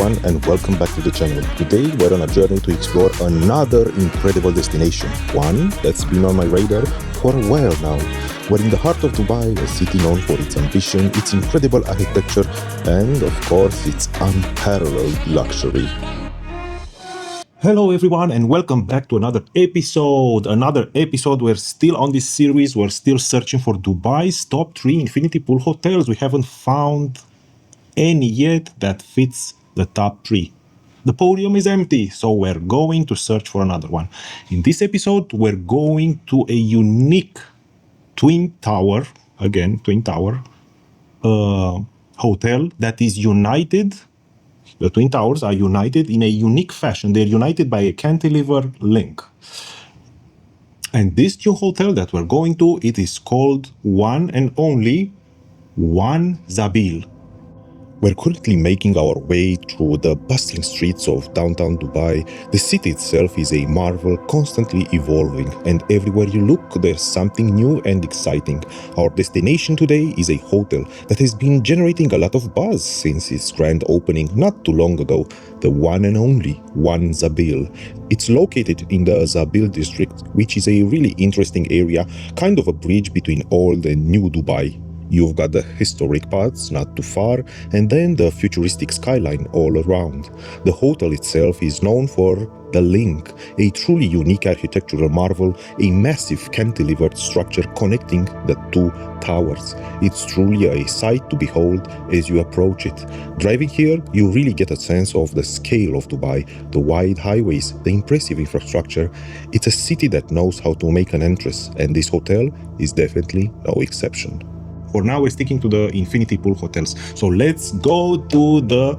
everyone, and welcome back to the channel. Today we're on a journey to explore another incredible destination, one that's been on my radar for a while now. We're in the heart of Dubai, a city known for its ambition, its incredible architecture, and of course its unparalleled luxury. Hello everyone, and welcome back to another episode. We're still on this series. We're still searching for Dubai's top 3 infinity pool hotels. We haven't found any yet that fits the top 3. The podium is empty, so we're going to search for another one. In this episode, we're going to a unique twin tower hotel that is united. The twin towers are united in a unique fashion. They're united by a cantilever link. And this new hotel that we're going to, it is called One&Only One Za'abeel. We're currently making our way through the bustling streets of downtown Dubai. The city itself is a marvel, constantly evolving, and everywhere you look, there's something new and exciting. Our destination today is a hotel that has been generating a lot of buzz since its grand opening not too long ago, the One&Only One Za'abeel. It's located in the Za'abeel district, which is a really interesting area, kind of a bridge between old and new Dubai. You've got the historic parts not too far, and then the futuristic skyline all around. The hotel itself is known for the Link, a truly unique architectural marvel, a massive cantilevered structure connecting the two towers. It's truly a sight to behold as you approach it. Driving here, you really get a sense of the scale of Dubai, the wide highways, the impressive infrastructure. It's a city that knows how to make an entrance, and this hotel is definitely no exception. For now, we're sticking to the infinity pool hotels. So let's go to the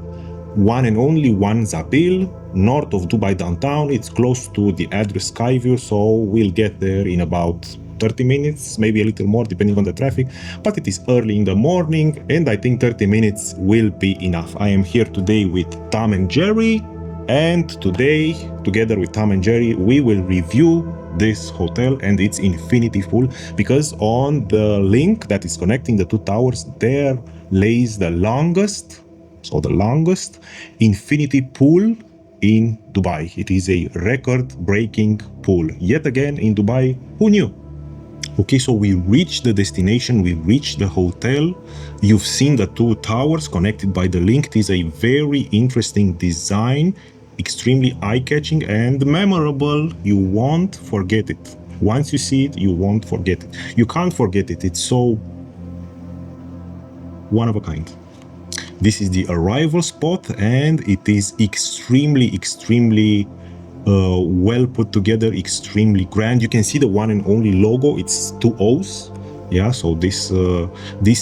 One&Only One Za'abeel, north of Dubai downtown. It's close to the address Skyview, so we'll get there in about 30 minutes, maybe a little more depending on the traffic. But it is early in the morning, and I think 30 minutes will be enough. I am here today with Tom and Jerry, and today, together with Tom and Jerry, we will review this hotel and its infinity pool, because on the link that is connecting the two towers, there lays the longest infinity pool in Dubai. It is a record-breaking pool. Yet again in Dubai, who knew? Okay, so we reached the destination, we reached the hotel. You've seen the two towers connected by the link. It is a very interesting design, extremely eye-catching and memorable. You won't forget it. Once you see it, you won't forget it. You can't forget it. It's so one of a kind. This is the arrival spot, and it is extremely well put together, extremely grand. You can see the One&Only logo. It's 2 O's. Yeah, so this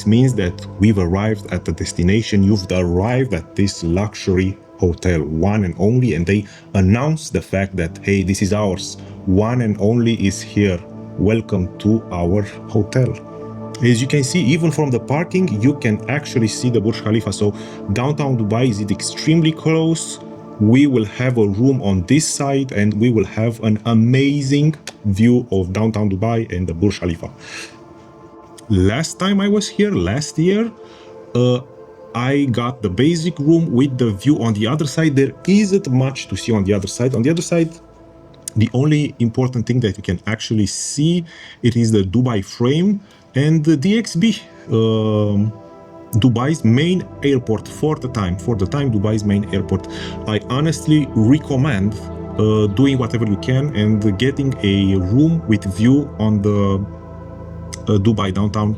means that we've arrived at the destination. You've arrived at this luxury hotel, One&Only, and they announce the fact that, hey, this is ours. One&Only is here. Welcome to our hotel. As you can see, even from the parking, you can actually see the Burj Khalifa. So downtown Dubai is extremely close. We will have a room on this side, and we will have an amazing view of downtown Dubai and the Burj Khalifa. Last time I was here, last year, I got the basic room with the view on the other side. There isn't much to see on the other side. On the other side, the only important thing that you can actually see, it is the Dubai frame and the DXB, Dubai's main airport for the time Dubai's main airport. I honestly recommend doing whatever you can and getting a room with view on the Dubai downtown,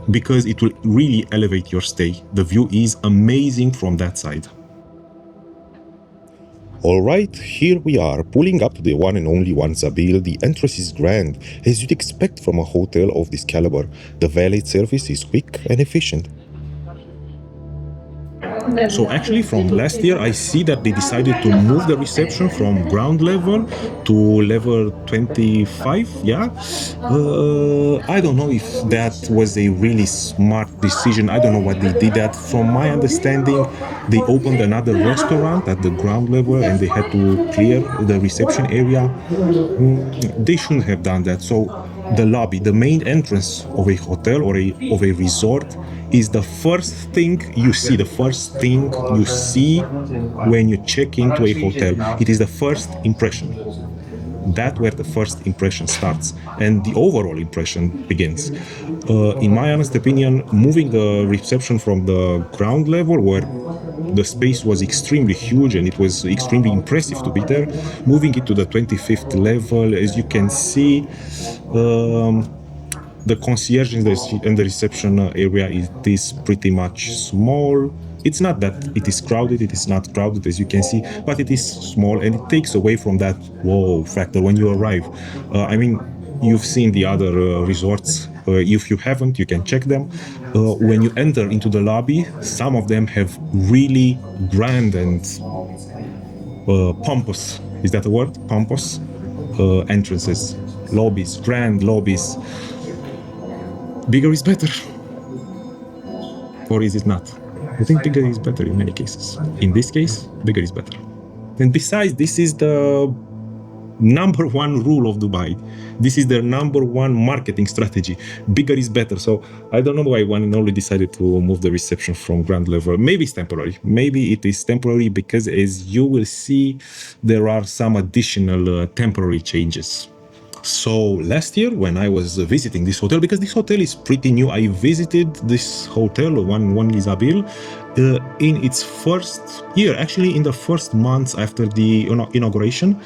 because it will really elevate your stay. The view is amazing from that side. Alright, here we are, pulling up to the One&Only One Za'abeel. The entrance is grand, as you'd expect from a hotel of this caliber. The valet service is quick and efficient. So actually from last year, I see that they decided to move the reception from ground level to level 25, yeah? I don't know if that was a really smart decision. I don't know what they did that. From my understanding, they opened another restaurant at the ground level and they had to clear the reception area. They shouldn't have done that. So the lobby, the main entrance of a hotel or of a resort is the first thing you see, the first thing you see when you check into a hotel. It is the first impression. That's where the first impression starts and the overall impression begins. In my honest opinion, moving the reception from the ground level, where the space was extremely huge and it was extremely impressive to be there, moving it to the 25th level, as you can see, the concierge in the reception area, it is pretty much small. It's not that it is crowded, it is not crowded as you can see, but it is small and it takes away from that wow factor when you arrive. I mean, you've seen the other resorts. If you haven't, you can check them. When you enter into the lobby, some of them have really grand and pompous, is that a word? Pompous? Entrances, lobbies, grand lobbies. Bigger is better. Or is it not? I think bigger is better in many cases. In this case, bigger is better. And besides, this is the number one rule of Dubai. This is their number one marketing strategy. Bigger is better. So I don't know why One&Only decided to move the reception from ground level. Maybe it's temporary. Maybe it is temporary because, as you will see, there are some additional temporary changes. So last year when I was visiting this hotel, because this hotel is pretty new, I visited this hotel, One&Only Za'abeel, in its first year, actually in the first months after the inauguration.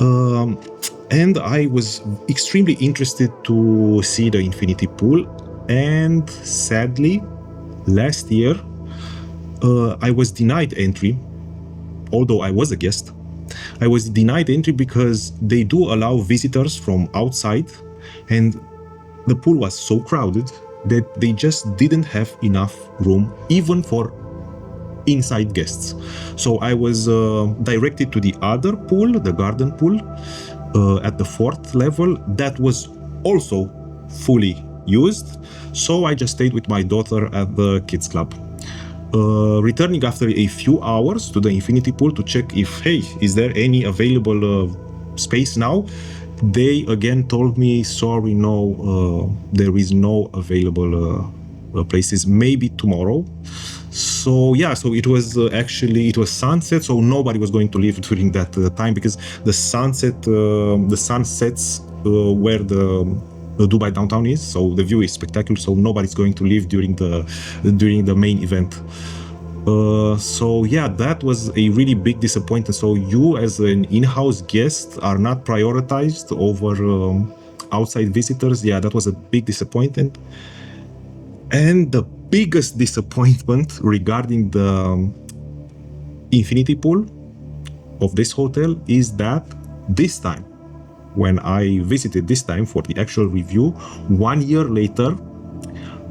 And I was extremely interested to see the infinity pool. And sadly, last year, I was denied entry, although I was a guest. I was denied entry because they do allow visitors from outside, and the pool was so crowded that they just didn't have enough room even for inside guests. So I was directed to the other pool, the garden pool, at the 4th level, that was also fully used. So I just stayed with my daughter at the kids club. Returning after a few hours to the infinity pool to check if, hey, is there any available space now? They again told me, sorry, no, there is no available places, maybe tomorrow. So yeah, so it was actually, it was sunset, so nobody was going to leave during that time, because the sun sets where the Dubai downtown is, so the view is spectacular, so nobody's going to leave during the main event. So yeah, that was a really big disappointment. So you as an in-house guest are not prioritized over outside visitors. Yeah, that was a big disappointment. And the biggest disappointment regarding the infinity pool of this hotel is that this time, when I visited this time for the actual review, 1 year later,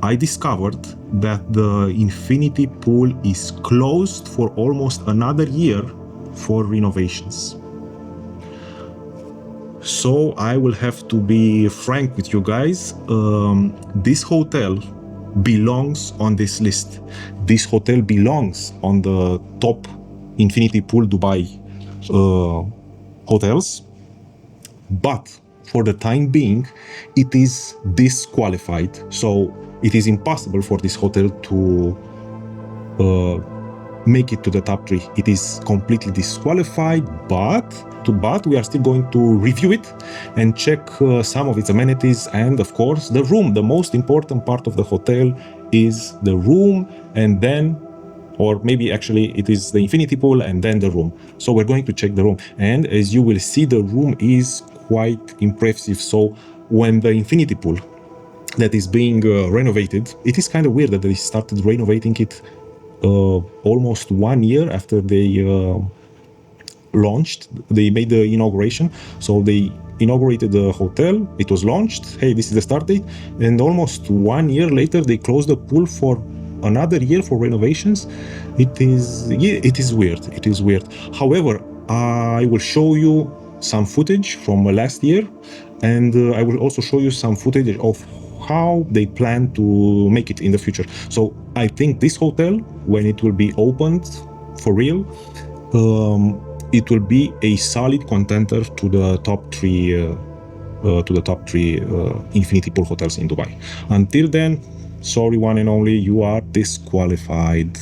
I discovered that the infinity pool is closed for almost another year for renovations. So I will have to be frank with you guys. This hotel belongs on this list. This hotel belongs on the top infinity pool Dubai hotels, but for the time being, it is disqualified. So it is impossible for this hotel to make it to the top 3. It is completely disqualified, but we are still going to review it and check some of its amenities, and of course the room. The most important part of the hotel is the room, and then, or maybe actually it is the infinity pool and then the room. So we're going to check the room, and as you will see, the room is quite impressive. So when the infinity pool that is being renovated, it is kind of weird that they started renovating it almost 1 year after they launched. They made the inauguration, so they inaugurated the hotel, it was launched, hey, this is the start date, and almost 1 year later they closed the pool for another year for renovations. It is weird. It is weird. However, I will show you some footage from last year, and I will also show you some footage of how they plan to make it in the future. So I think this hotel, when it will be opened for real, it will be a solid contender to the top 3 to the top 3 infinity pool hotels in Dubai. Until then, sorry, One and Only, you are disqualified.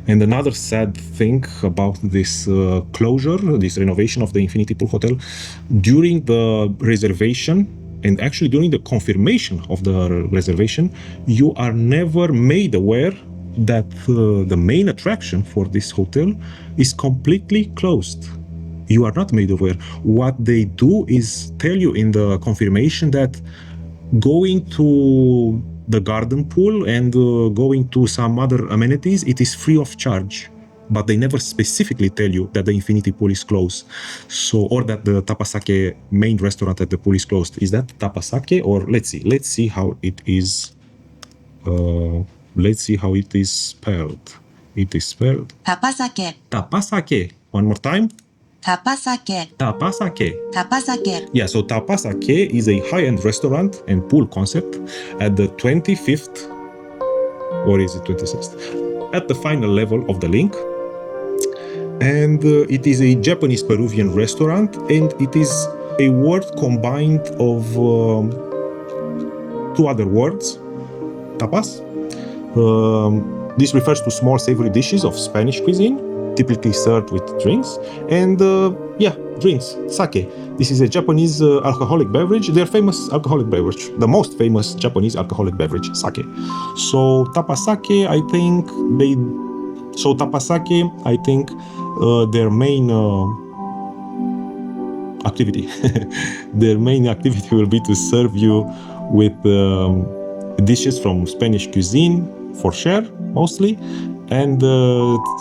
And another sad thing about this closure, this renovation of the infinity pool hotel, during the reservation and actually during the confirmation of the reservation, you are never made aware that the main attraction for this hotel is completely closed. You are not made aware. What they do is tell you in the confirmation that going to the garden pool and going to some other amenities, it is free of charge. But they never specifically tell you that the infinity pool is closed. So, or that the Tapasake main restaurant at the pool is closed. Is that Tapasake? Or let's see how it is. Let's see how it is spelled. It is spelled Tapasake. Tapasake. One more time. Tapasake. Tapasake. Tapasake. Yeah, so Tapasake is a high-end restaurant and pool concept at the 25th, or is it 26th? At the final level of the Link. And it is a Japanese-Peruvian restaurant, and it is a word combined of 2 other words, tapas. This refers to small savory dishes of Spanish cuisine, typically served with drinks, and drinks, sake. This is a Japanese alcoholic beverage, their famous alcoholic beverage, the most famous Japanese alcoholic beverage, sake. So Tapasake, I think their main activity, will be to serve you with dishes from Spanish cuisine, for sure, mostly, and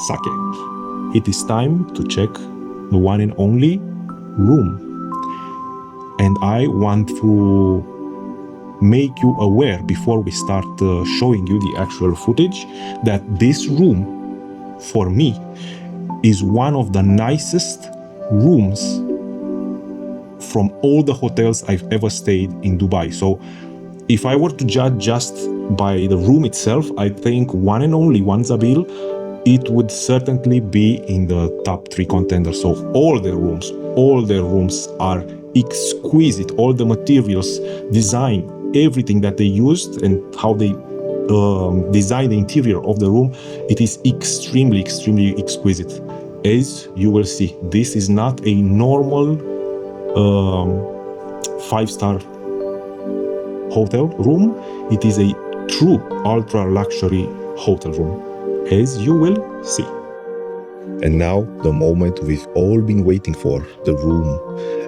sake. It is time to check the one and only room. And I want to make you aware before we start showing you the actual footage that this room, for me, is one of the nicest rooms from all the hotels I've ever stayed in Dubai. So if I were to judge just by the room itself, I think One and Only One Za'abeel, it would certainly be in the top 3 contenders. So all their rooms are exquisite. All the materials, design, everything that they used and how they design the interior of the room, it is extremely, extremely exquisite. As you will see, this is not a normal 5-star hotel room. It is a true ultra luxury hotel room, as you will see. And now, the moment we've all been waiting for, the room.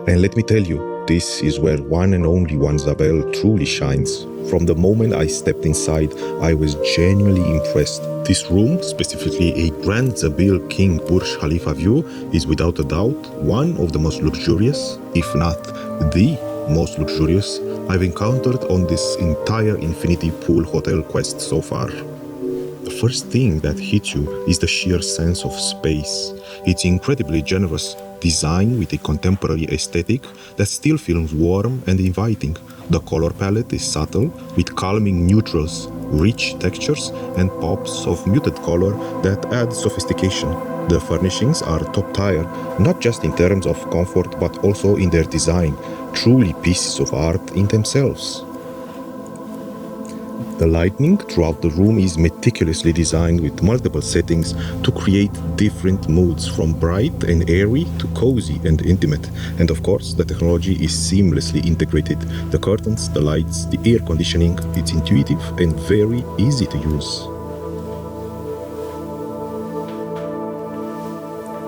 And let me tell you, this is where One and Only One Za'abeel truly shines. From the moment I stepped inside, I was genuinely impressed. This room, specifically a Grand Za'abeel King Burj Khalifa view, is without a doubt one of the most luxurious, if not the most luxurious, I've encountered on this entire infinity pool hotel quest so far. The first thing that hits you is the sheer sense of space. It's incredibly generous, designed with a contemporary aesthetic that still feels warm and inviting. The color palette is subtle, with calming neutrals, rich textures, and pops of muted color that add sophistication. The furnishings are top tier, not just in terms of comfort but also in their design, truly pieces of art in themselves. The lighting throughout the room is meticulously designed with multiple settings to create different moods, from bright and airy to cozy and intimate. And of course, the technology is seamlessly integrated. The curtains, the lights, the air conditioning, it's intuitive and very easy to use.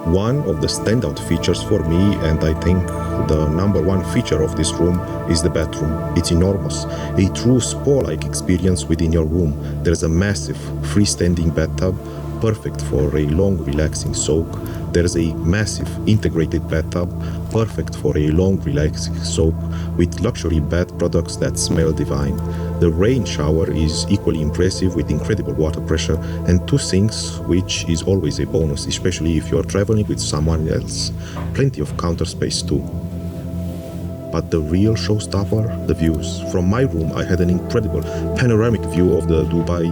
One of the standout features for me, and I think the number 1 feature of this room, is the bathroom. It's enormous, a true spa-like experience within your room. There's a massive freestanding bathtub, perfect for a long relaxing soak. There's a massive integrated bathtub, perfect for a long relaxing soak, with luxury bath products that smell divine. The rain shower is equally impressive with incredible water pressure and 2 sinks, which is always a bonus, especially if you're traveling with someone else. Plenty of counter space too. But the real showstopper, the views. From my room, I had an incredible panoramic view of the Dubai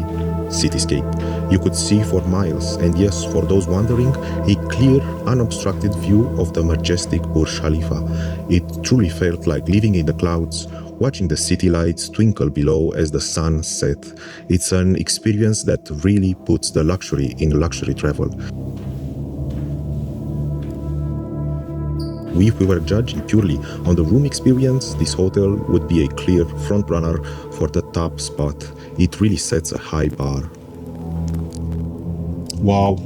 cityscape. You could see for miles, and yes, for those wondering, a clear, unobstructed view of the majestic Burj Khalifa. It truly felt like living in the clouds, watching the city lights twinkle below as the sun set. It's an experience that really puts the luxury in luxury travel. If we were judging purely on the room experience, this hotel would be a clear frontrunner for the top spot. It really sets a high bar. Wow,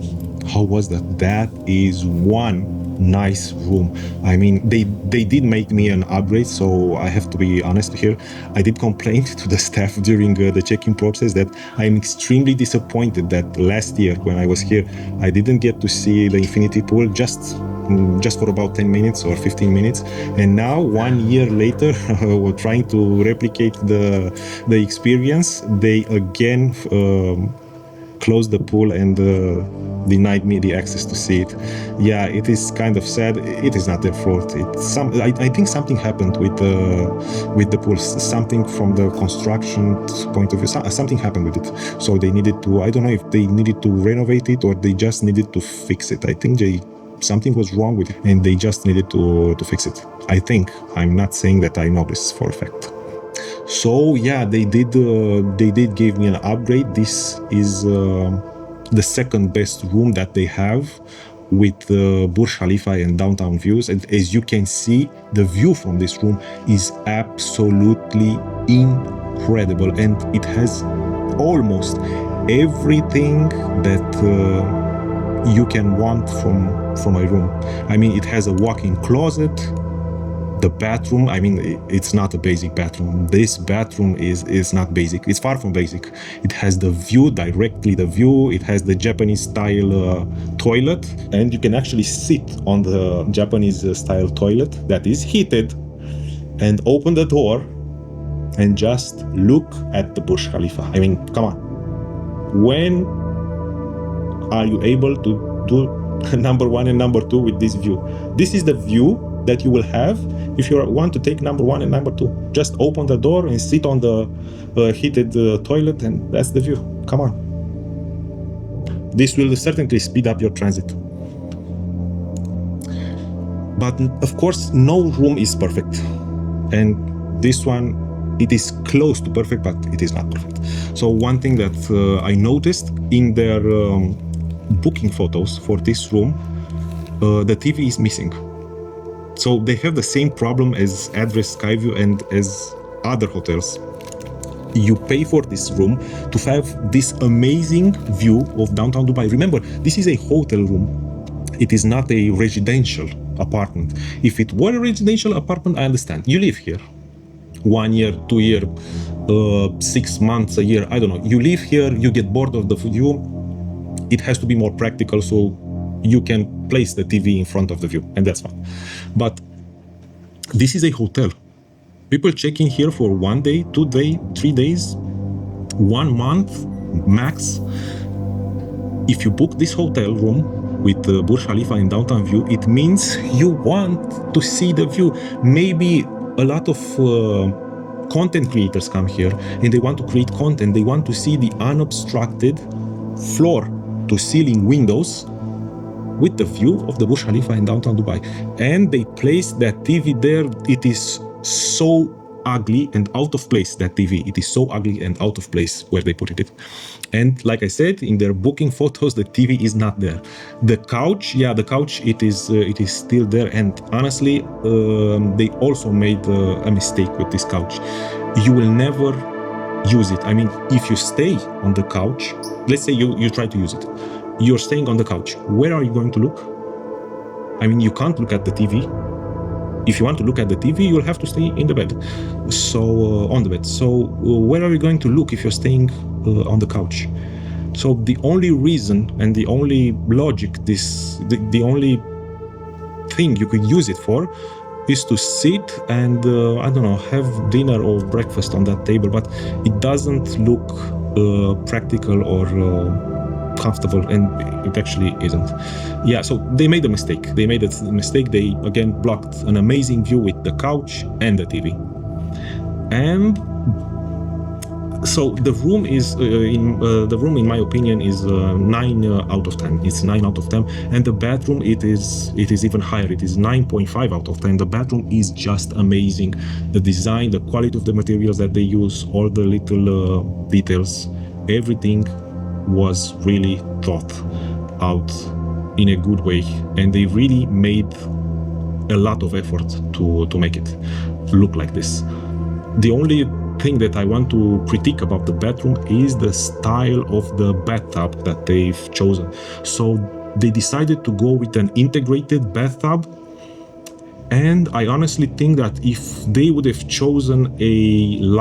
how was that? That is one nice room. I mean, they did make me an upgrade, so I have to be honest here. I did complain to the staff during the check-in process that I'm extremely disappointed that last year when I was here, I didn't get to see the infinity pool just for about 10 minutes or 15 minutes, and now 1 year later we're trying to replicate the experience. They again closed the pool and denied me the access to see it. Yeah, it is kind of sad. It is not their fault. I think something happened with the pool. Something from the construction point of view. Something happened with it. So they needed to. I don't know if they needed to renovate it or they just needed to fix it. I think something was wrong with it and they just needed to fix it. I think. I'm not saying that I know this for a fact. So yeah, they did give me an upgrade. This is the second best room that they have with Burj Khalifa and downtown views. And as you can see, the view from this room is absolutely incredible, and it has almost everything that you can want from a room. I mean, it has a walk-in closet. The bathroom, I mean, it's not a basic bathroom. This bathroom is not basic. It's far from basic. It has the view, directly the view. It has the Japanese style toilet, and you can actually sit on the Japanese style toilet that is heated and open the door and just look at the Burj Khalifa. I mean, come on. When are you able to do number one and number two with this view? This is the view that you will have if you want to take number one and number two. Just open the door and sit on the heated toilet, and that's the view. Come on. This will certainly speed up your transit. But of course, no room is perfect. And this one, it is close to perfect, but it is not perfect. So one thing that I noticed in their booking photos for this room, the TV is missing. So they have the same problem as Address Skyview and as other hotels. You pay for this room to have this amazing view of downtown Dubai. Remember, this is a hotel room. It is not a residential apartment. If it were a residential apartment, I understand. You live here 1 year, 2 year, 6 months, a year, I don't know. You live here, you get bored of the view. It has to be more practical, so you can place the TV in front of the view, and that's fine. But this is a hotel. People check in here for 1 day, 2 days, 3 days, 1 month max. If you book this hotel room with the Burj Khalifa in downtown view, it means you want to see the view. Maybe a lot of content creators come here and they want to create content. They want to see the unobstructed floor to ceiling windows with the view of the Burj Khalifa in downtown Dubai. And they place that TV there. It is so ugly and out of place, that TV. It is so ugly and out of place where they put it. And like I said, in their booking photos, the TV is not there. The couch, yeah, the couch, it is still there. And honestly, they also made a mistake with this couch. You will never use it. I mean, if you stay on the couch, let's say you try to use it. You're staying on the couch. Where are you going to look? I mean, you can't look at the TV. If you want to look at the TV, you'll have to stay in the bed. So, on the bed. So, where are you going to look if you're staying on the couch? So, the only reason and the only logic, the only thing you could use it for is to sit and, I don't know, have dinner or breakfast on that table. But it doesn't look practical or comfortable, and it actually isn't. Yeah, so they made a mistake. They They again blocked an amazing view with the couch and the TV. And so the room is in my opinion is 9 out of 10. It's 9 out of 10, and the bathroom it is even higher. It is 9.5 out of 10. The bathroom is just amazing. The design, the quality of the materials that they use, all the little details, everything was really thought out in a good way, and they really made a lot of effort to make it look like this. The only thing that I want to critique about the bathroom is the style of the bathtub that they've chosen. So they decided to go with an integrated bathtub, and I honestly think that if they would have chosen a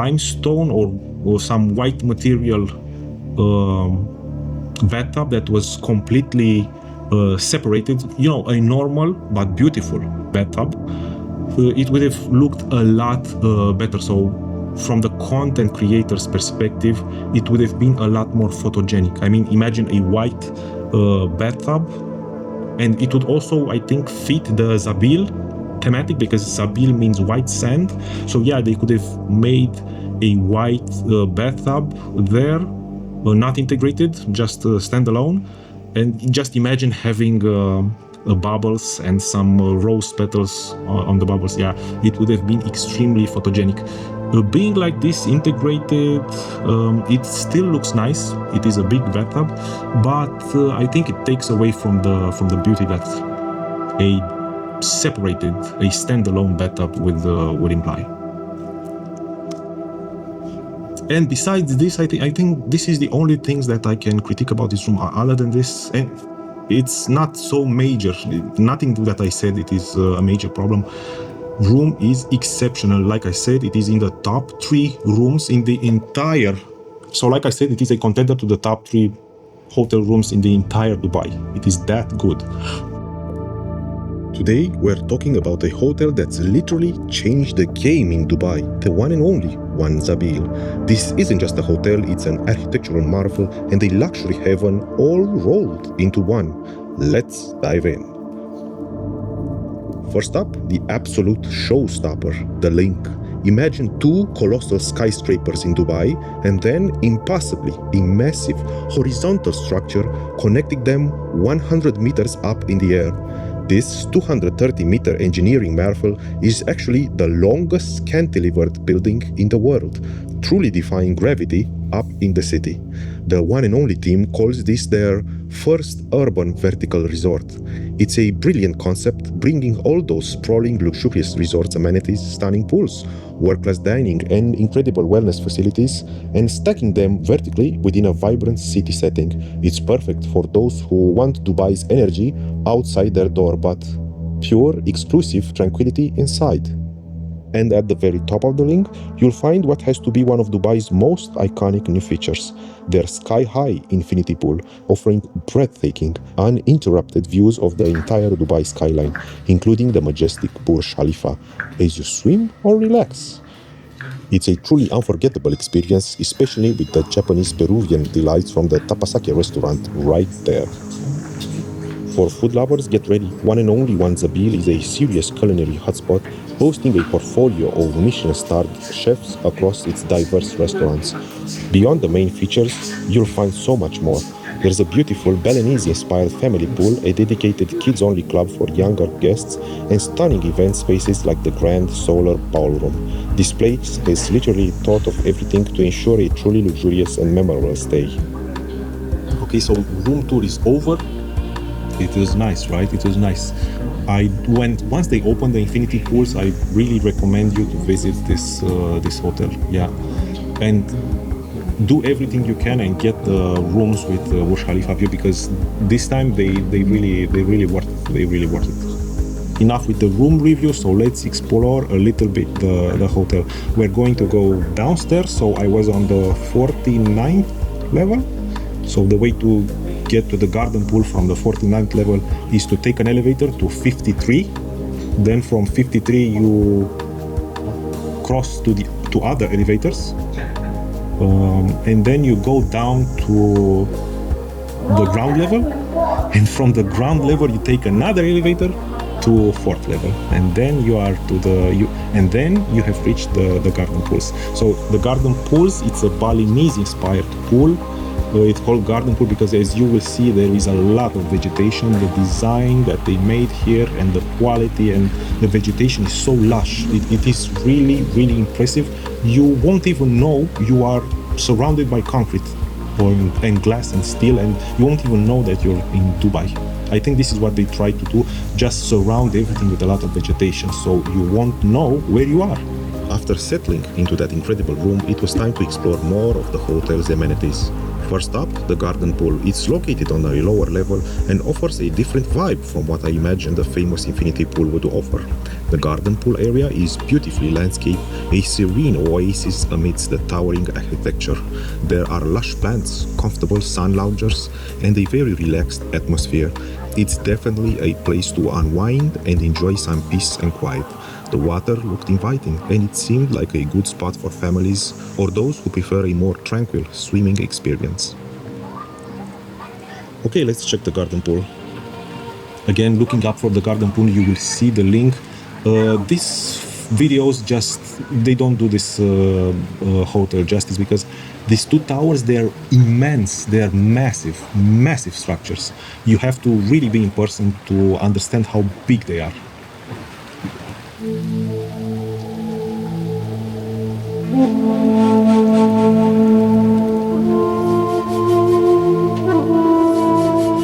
limestone or some white material bathtub that was completely separated, a normal but beautiful bathtub, it would have looked a lot better. So from the content creator's perspective, it would have been a lot more photogenic. I mean, imagine a white bathtub, and it would also, I think, fit the Za'abeel thematic, because Za'abeel means white sand. So yeah, they could have made a white bathtub there, not integrated, just standalone. And just imagine having bubbles and some rose petals on the bubbles. Yeah, it would have been extremely photogenic. Being like this integrated, it still looks nice. It is a big bathtub, but I think it takes away from the beauty that a standalone bathtub would imply. And besides this, I think this is the only things that I can critique about this room. Other than this, and it's not so major. Nothing that I said it is a major problem. Room is exceptional. Like I said, it is in the top 3 rooms in the entire. So like I said, it is a contender to the top 3 hotel rooms in the entire Dubai. It is that good. Today, we're talking about a hotel that's literally changed the game in Dubai, the one and only One Za'abeel. This isn't just a hotel, it's an architectural marvel and a luxury heaven all rolled into one. Let's dive in. First up, the absolute showstopper, the Link. Imagine 2 colossal skyscrapers in Dubai, and then impossibly a massive horizontal structure connecting them 100 meters up in the air. This 230-meter engineering marvel is actually the longest cantilevered building in the world, truly defying gravity up in the city. The One and Only team calls this their first urban vertical resort. It's a brilliant concept, bringing all those sprawling, luxurious resorts amenities, stunning pools, world-class dining, and incredible wellness facilities, and stacking them vertically within a vibrant city setting. It's perfect for those who want Dubai's energy outside their door, but pure, exclusive tranquility inside. And at the very top of the Link, you'll find what has to be one of Dubai's most iconic new features, their sky-high infinity pool, offering breathtaking, uninterrupted views of the entire Dubai skyline, including the majestic Burj Khalifa, as you swim or relax. It's a truly unforgettable experience, especially with the Japanese Peruvian delights from the Tapasake restaurant right there. For food lovers, get ready. One and Only One Za'abeel is a serious culinary hotspot, boasting a portfolio of Michelin-starred chefs across its diverse restaurants. Beyond the main features, you'll find so much more. There's a beautiful Balinese-inspired family pool, a dedicated kids-only club for younger guests, and stunning event spaces like the Grand Solar Ballroom. This place has literally thought of everything to ensure a truly luxurious and memorable stay. Okay, so room tour is over. It was nice, right? It was nice. Once they opened the infinity pools, I really recommend you to visit this hotel. Yeah, and do everything you can and get the rooms with Burj Khalifa view, because this time they really worth it. They really worth it. Enough with the room review, so let's explore a little bit the hotel. We're going to go downstairs, so I was on the 49th level. So the way to get to the garden pool from the 49th level is to take an elevator to 53. Then from 53 you cross to other elevators, and then you go down to the ground level, and from the ground level you take another elevator to fourth level, and then you are to and then you have reached the garden pools. So the garden pools, it's a Balinese inspired pool. It's called garden pool because, as you will see, there is a lot of vegetation. The design that they made here and the quality and the vegetation is so lush. It is really, really impressive. You won't even know you are surrounded by concrete and glass and steel, and you won't even know that you're in Dubai. I think this is what they try to do, just surround everything with a lot of vegetation, so you won't know where you are. After settling into that incredible room, it was time to explore more of the hotel's amenities. First up, the garden pool. It's located on a lower level and offers a different vibe from what I imagined the famous infinity pool would offer. The garden pool area is beautifully landscaped, a serene oasis amidst the towering architecture. There are lush plants, comfortable sun loungers, and a very relaxed atmosphere. It's definitely a place to unwind and enjoy some peace and quiet. The water looked inviting, and it seemed like a good spot for families or those who prefer a more tranquil swimming experience. Okay, let's check the garden pool. Again, looking up for the garden pool, you will see the link. These videos they don't do this hotel justice, because these two towers, they're immense, they're massive, massive structures. You have to really be in person to understand how big they are.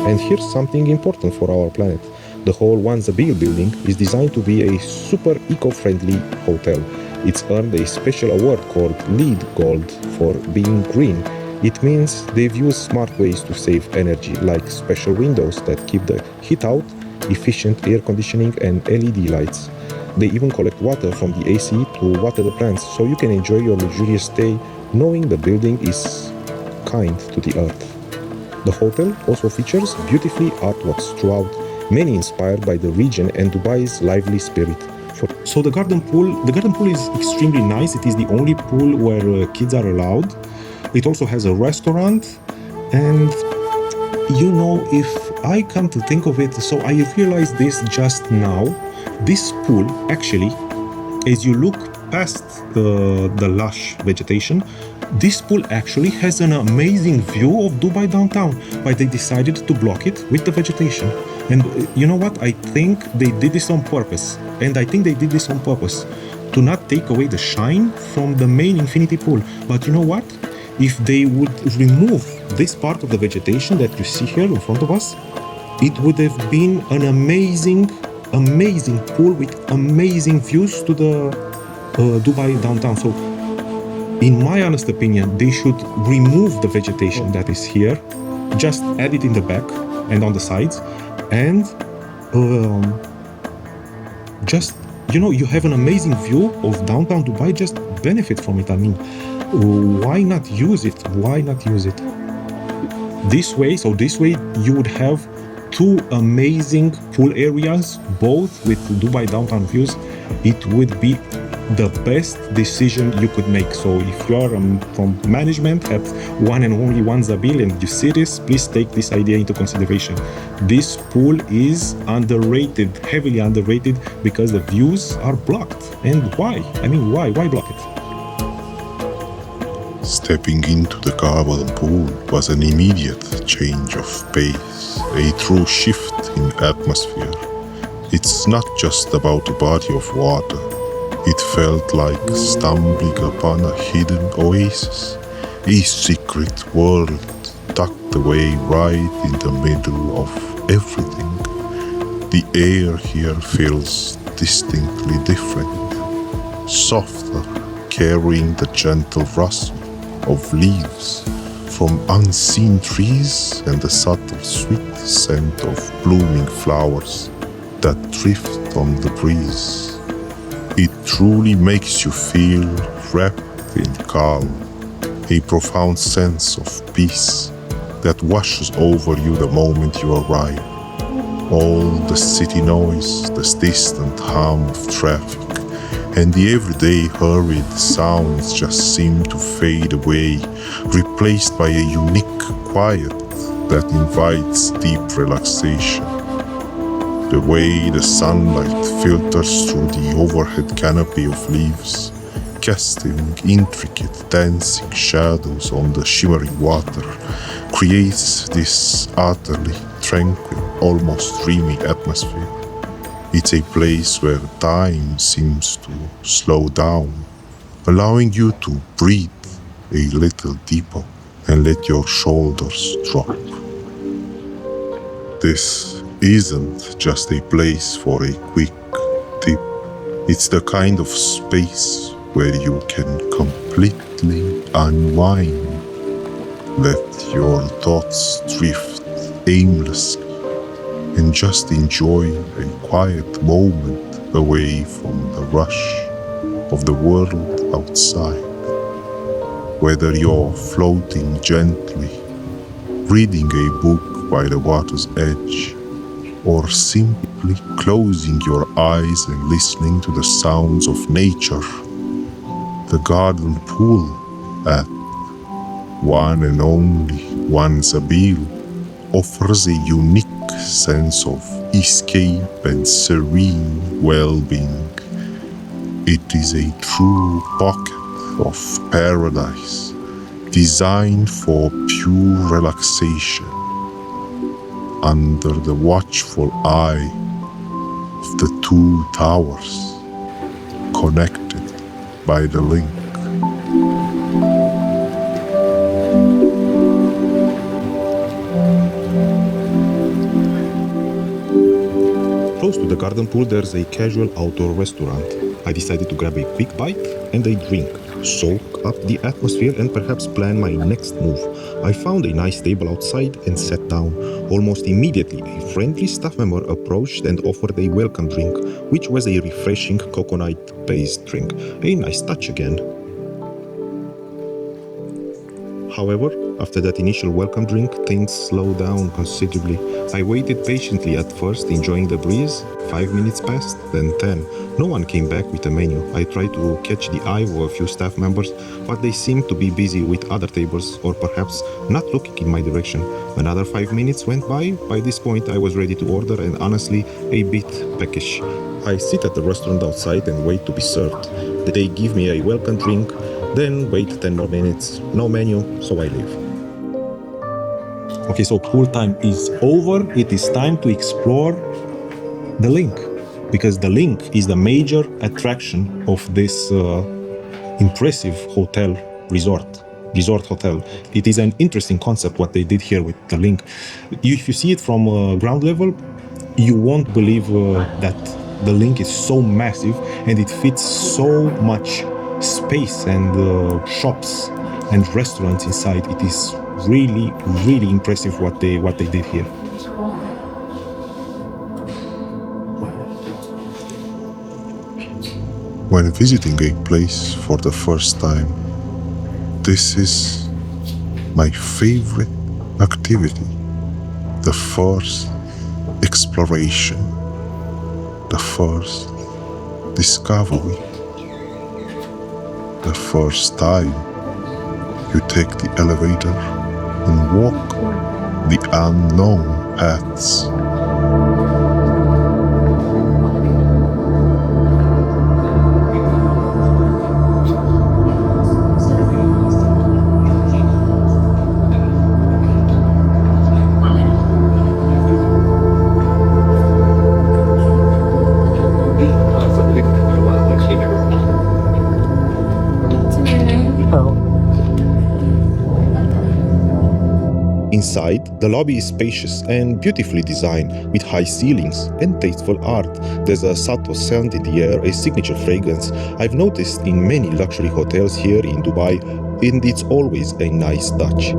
And here's something important for our planet. The whole One Za'abeel building is designed to be a super eco-friendly hotel. It's earned a special award called LEED Gold for being green. It means they've used smart ways to save energy, like special windows that keep the heat out, efficient air conditioning, and LED lights. They even collect water from the AC to water the plants, so you can enjoy your luxurious stay knowing the building is kind to the earth. The hotel also features beautifully artworks throughout, many inspired by the region and Dubai's lively spirit. So the garden pool is extremely nice. It is the only pool where kids are allowed. It also has a restaurant, and if I come to think of it, so I realized this just now. This pool, actually, as you look past the lush vegetation, this pool actually has an amazing view of Dubai downtown, but they decided to block it with the vegetation. And you know what? I think they did this on purpose. To not take away the shine from the main infinity pool. But you know what? If they would remove this part of the vegetation that you see here in front of us, it would have been an amazing pool with amazing views to the Dubai downtown. So in my honest opinion, they should remove the vegetation that is here, just add it in the back and on the sides, and just, you have an amazing view of downtown Dubai. Just benefit from it. I mean, why not use it? This way you would have two amazing pool areas, both with Dubai downtown views. It would be the best decision you could make. So if you are from management at One&Only One Za'abeel and you see this, please take this idea into consideration. This pool is underrated, heavily underrated, because the views are blocked. And why? I mean, why block it? Stepping into the garden pool was an immediate change of pace, a true shift in atmosphere. It's not just about a body of water. It felt like stumbling upon a hidden oasis, a secret world tucked away right in the middle of everything. The air here feels distinctly different, softer, carrying the gentle rustle of leaves from unseen trees and the subtle sweet scent of blooming flowers that drift on the breeze. It truly makes you feel wrapped in calm, a profound sense of peace that washes over you the moment you arrive. All the city noise, the distant hum of traffic, and the everyday hurried sounds just seem to fade away, replaced by a unique quiet that invites deep relaxation. The way the sunlight filters through the overhead canopy of leaves, casting intricate dancing shadows on the shimmering water, creates this utterly tranquil, almost dreamy atmosphere. It's a place where time seems to slow down, allowing you to breathe a little deeper and let your shoulders drop. This isn't just a place for a quick dip. It's the kind of space where you can completely unwind, let your thoughts drift aimlessly, and just enjoy a quiet moment away from the rush of the world outside. Whether you're floating gently, reading a book by the water's edge, or simply closing your eyes and listening to the sounds of nature, the garden pool at One and Only One Za'abeel offers a unique sense of escape and serene well-being. It is a true pocket of paradise, designed for pure relaxation, under the watchful eye of the two towers, connected by the link. Close to the garden pool, there's a casual outdoor restaurant. I decided to grab a quick bite and a drink, soak up the atmosphere, and perhaps plan my next move. I found a nice table outside and sat down. Almost immediately, a friendly staff member approached and offered a welcome drink, which was a refreshing coconut-based drink. A nice touch again. However, after that initial welcome drink, things slowed down considerably. I waited patiently at first, enjoying the breeze. 5 minutes passed, then 10. No one came back with a menu. I tried to catch the eye of a few staff members, but they seemed to be busy with other tables, or perhaps not looking in my direction. Another 5 minutes went by. By this point, I was ready to order and honestly a bit peckish. I sit at the restaurant outside and wait to be served. They give me a welcome drink, then wait 10 more minutes. No menu, so I leave. Okay, so pool time is over. It is time to explore the Link, because the Link is the major attraction of this impressive resort hotel. It is an interesting concept what they did here with the Link. If you see it from ground level, you won't believe that the Link is so massive and it fits so much space and shops and restaurants inside. It is really, really impressive what they did here. When visiting a place for the first time, this is my favorite activity. The first exploration, the first discovery, the first time you take the elevator and walk the unknown paths. Inside, the lobby is spacious and beautifully designed, with high ceilings and tasteful art. There's a subtle scent in the air, a signature fragrance I've noticed in many luxury hotels here in Dubai, and it's always a nice touch.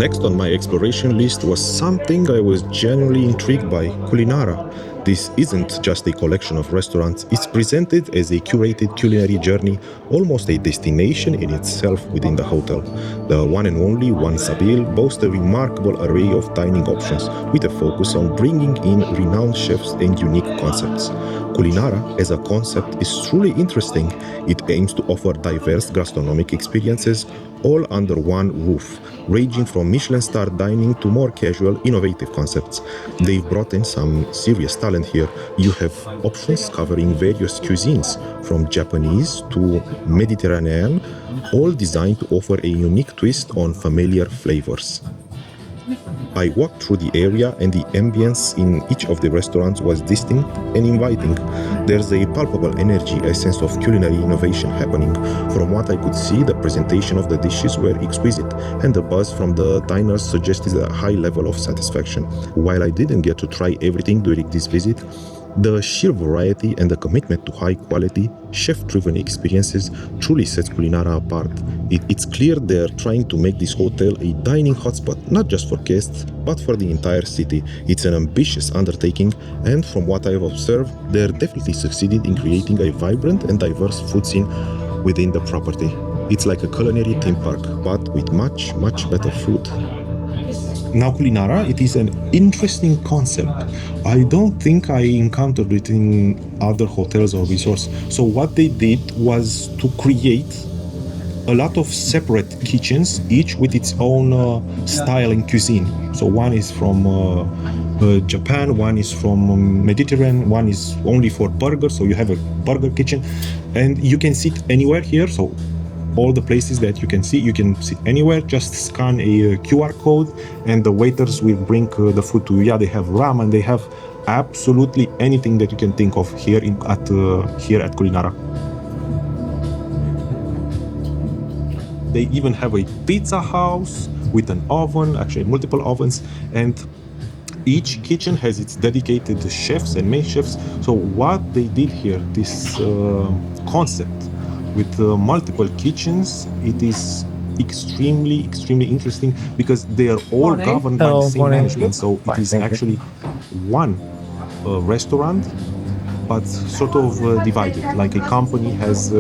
Next on my exploration list was something I was genuinely intrigued by, Culinara. This isn't just a collection of restaurants, it's presented as a curated culinary journey, almost a destination in itself within the hotel. The One and Only One Za'abeel boasts a remarkable array of dining options with a focus on bringing in renowned chefs and unique concepts. Culinara as a concept is truly interesting. It aims to offer diverse gastronomic experiences all under one roof, ranging from Michelin-starred dining to more casual, innovative concepts. They've brought in some serious talent here. You have options covering various cuisines, from Japanese to Mediterranean, all designed to offer a unique twist on familiar flavors. I walked through the area and the ambience in each of the restaurants was distinct and inviting. There's a palpable energy, a sense of culinary innovation happening. From what I could see, the presentation of the dishes were exquisite, and the buzz from the diners suggested a high level of satisfaction. While I didn't get to try everything during this visit, the sheer variety and the commitment to high-quality, chef-driven experiences truly sets Culinara apart. It's clear they're trying to make this hotel a dining hotspot, not just for guests, but for the entire city. It's an ambitious undertaking, and from what I've observed, they're definitely succeeded in creating a vibrant and diverse food scene within the property. It's like a culinary theme park, but with much, much better food. Now, Culinara, it is an interesting concept. I don't think I encountered it in other hotels or resorts. So what they did was to create a lot of separate kitchens, each with its own style and cuisine. So one is from Japan, one is from Mediterranean, one is only for burgers, so you have a burger kitchen. And you can sit anywhere here, so all the places that you can sit anywhere, just scan a QR code and the waiters will bring the food to you. Yeah, they have ramen, they have absolutely anything that you can think of here at Culinara. They even have a pizza house with an oven, actually multiple ovens, and each kitchen has its dedicated chefs and main chefs. So what they did here, this concept with multiple kitchens, it is extremely interesting because they are all governed by the same management. So it is actually one restaurant, but sort of divided, like a company has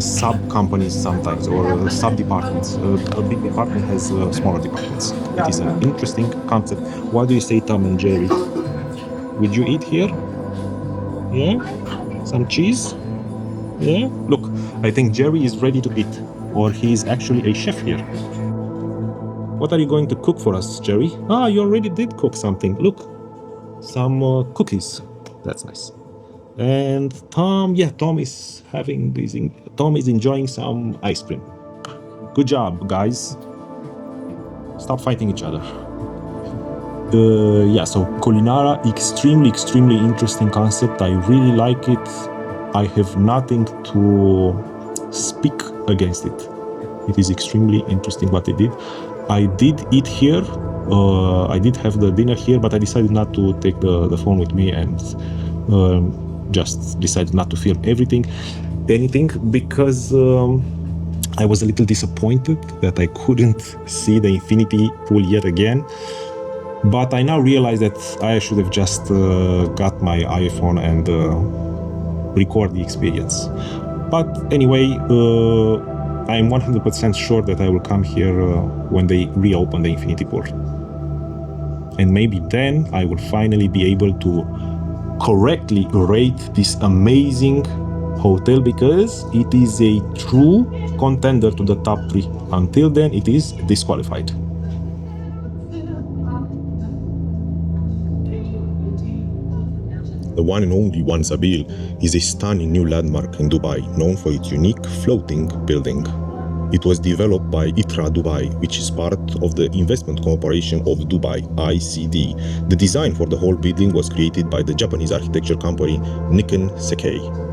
sub-companies sometimes, or sub-departments. A big department has smaller departments. It is an interesting concept. What do you say, Tom and Jerry? Would you eat here? Yeah? Some cheese? Yeah? Look, I think Jerry is ready to eat, or he is actually a chef here. What are you going to cook for us, Jerry? Ah, you already did cook something. Look, some cookies. That's nice. And Tom is having this. Tom is enjoying some ice cream. Good job, guys. Stop fighting each other. So Culinara, extremely interesting concept. I really like it. I have nothing to speak against it. It is extremely interesting what they did. I did eat here. I did have the dinner here, but I decided not to take the phone with me and just decided not to film anything because I was a little disappointed that I couldn't see the infinity pool yet again. But I now realize that I should have just got my iPhone and record the experience. But anyway, I'm 100% sure that I will come here when they reopen the infinity pool. And maybe then I will finally be able to correctly rate this amazing hotel, because it is a true contender to the top 3. Until then, it is disqualified. The One and Only One Za'abeel is a stunning new landmark in Dubai, known for its unique floating building. It was developed by ITRA Dubai, which is part of the Investment Corporation of Dubai, ICD. The design for the whole building was created by the Japanese architecture company Cantilever.